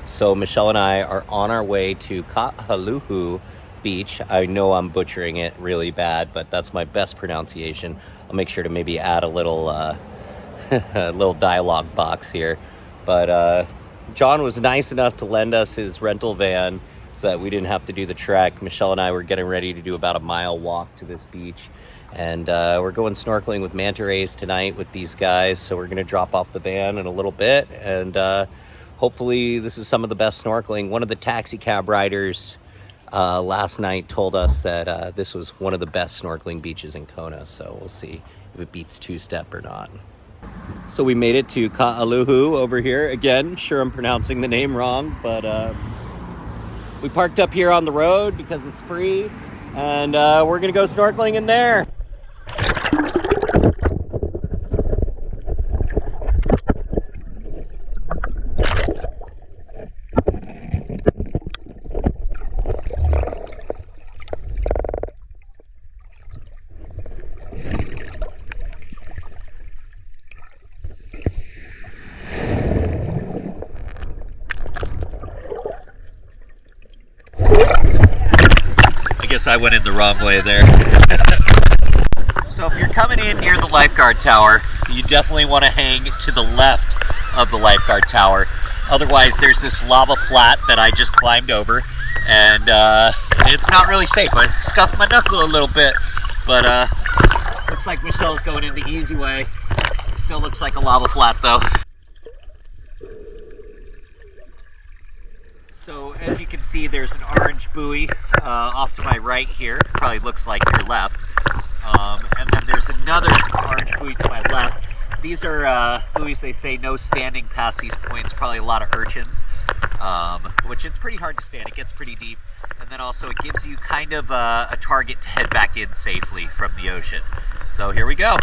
So Michelle and I are on our way to Kahalu'u Beach. I know I'm butchering it really bad, but that's my best pronunciation. I'll make sure to maybe add a little a little dialogue box here. But John was nice enough to lend us his rental van so that we didn't have to do the trek. Michelle and I were getting ready to do about a mile walk to this beach. And we're going snorkeling with Manta Rays tonight with these guys. So we're going to drop off the van in a little bit. And hopefully this is some of the best snorkeling. One of the taxi cab riders last night told us that this was one of the best snorkeling beaches in Kona. So we'll see if it beats two-step or not. So we made it to Kahalu'u over here. Again, sure I'm pronouncing the name wrong, but we parked up here on the road because it's free. And we're going to go snorkeling in there. I guess I went in the wrong way there. So if you're coming in near the lifeguard tower, you definitely want to hang to the left of the lifeguard tower. Otherwise, there's this lava flat that I just climbed over, and it's not really safe. I scuffed my knuckle a little bit, but looks like Michelle's going in the easy way. Still looks like a lava flat though. So as you can see, there's an orange buoy off to my right here. Probably looks like your left. And then there's another orange buoy to my left. These are buoys, they say no standing past these points. Probably a lot of urchins, which it's pretty hard to stand. It gets pretty deep. And then also it gives you kind of a target to head back in safely from the ocean. So here we go.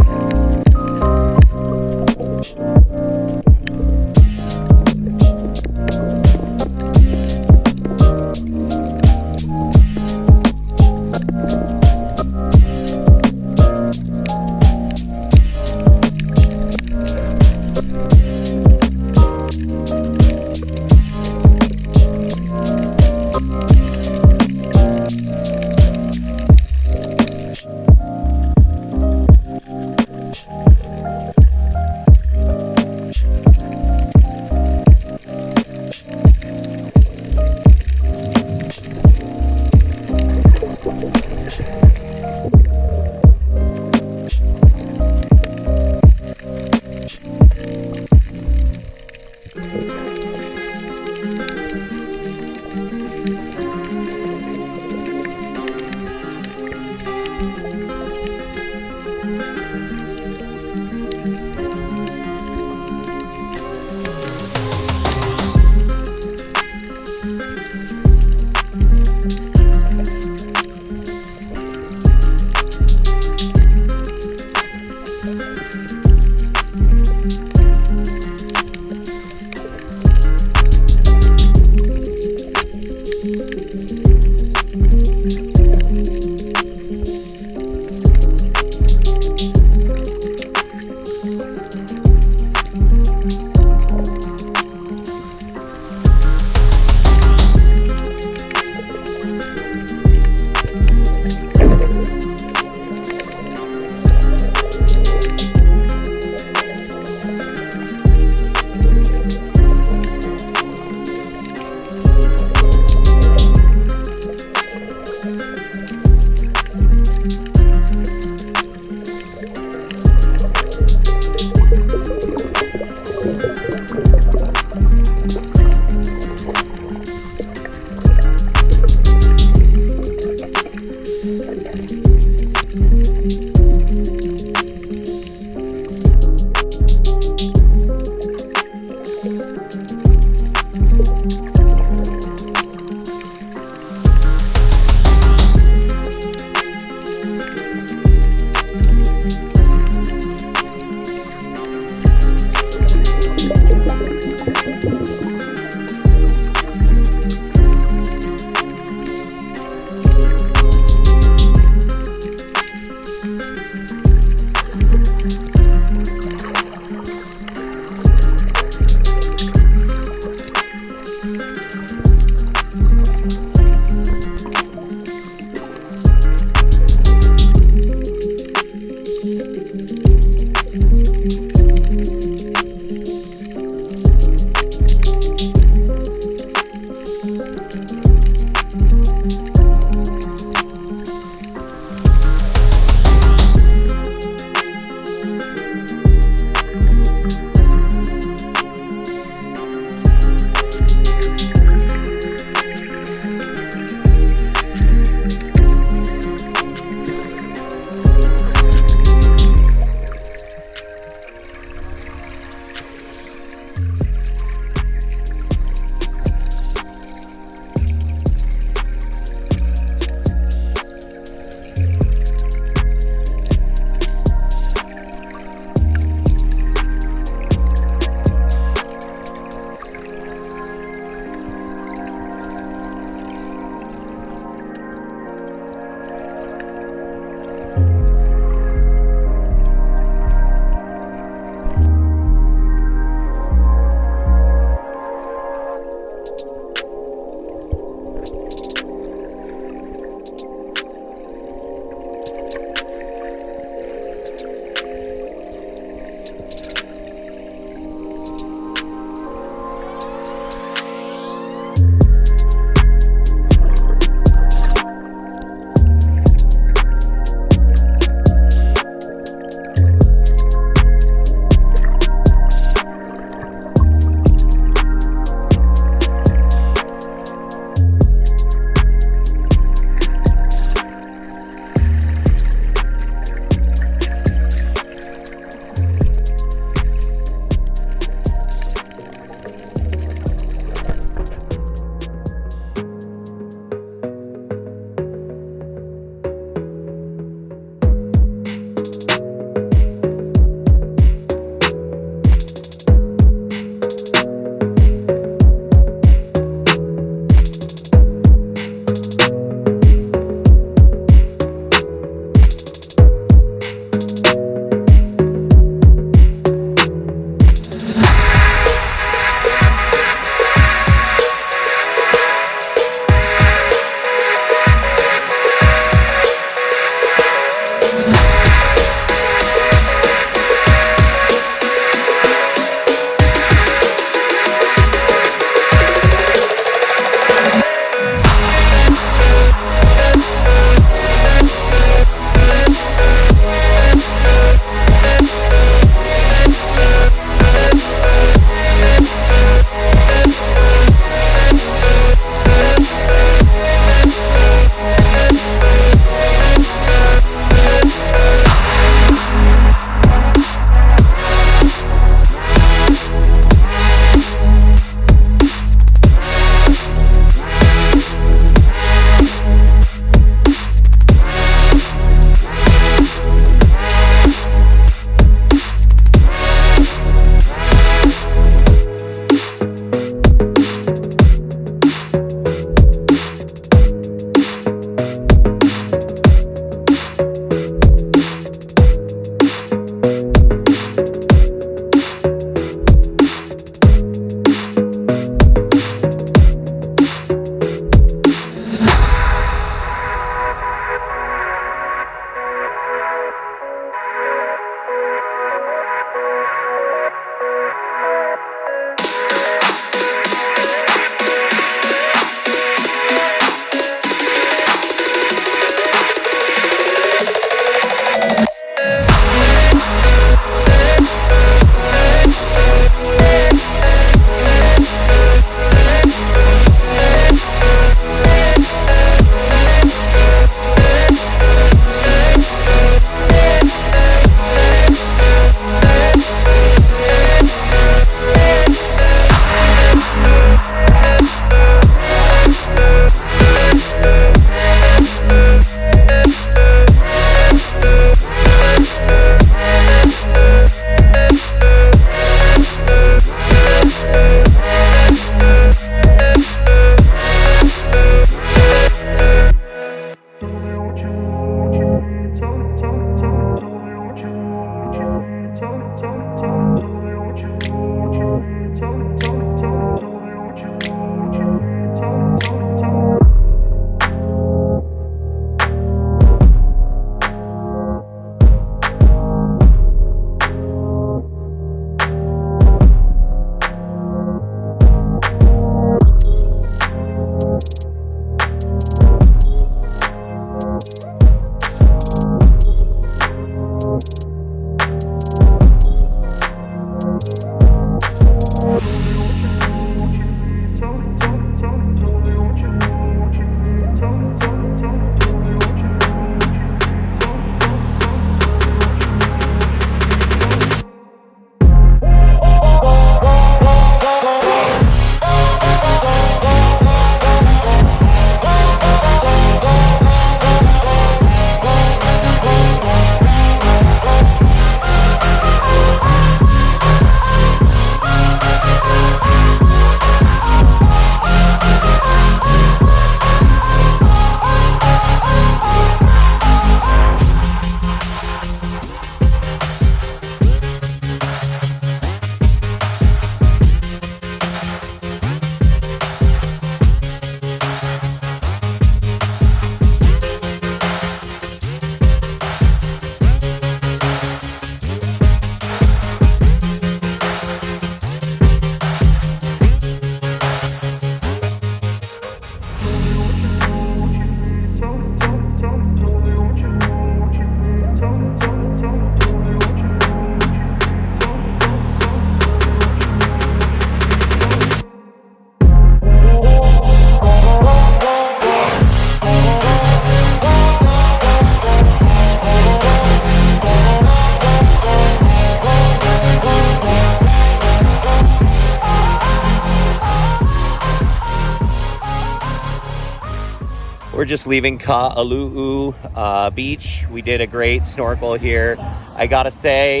We're just leaving Kahalu'u Beach. We did a great snorkel here. I gotta say,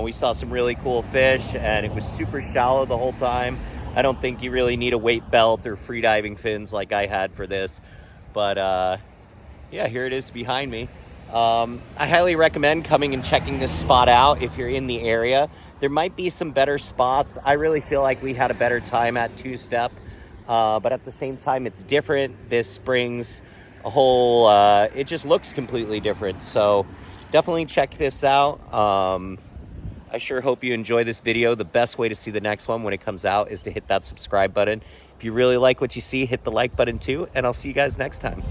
we saw some really cool fish, and it was super shallow the whole time. I don't think you really need a weight belt or free diving fins like I had for this. But yeah, here it is behind me. I highly recommend coming and checking this spot out if you're in the area. There might be some better spots. I really feel like we had a better time at Two-Step. But at the same time, it's different. This brings a whole, it just looks completely different. So definitely check this out. I sure hope you enjoy this video. The best way to see the next one when it comes out is to hit that subscribe button. If you really like what you see, hit the like button too, and I'll see you guys next time.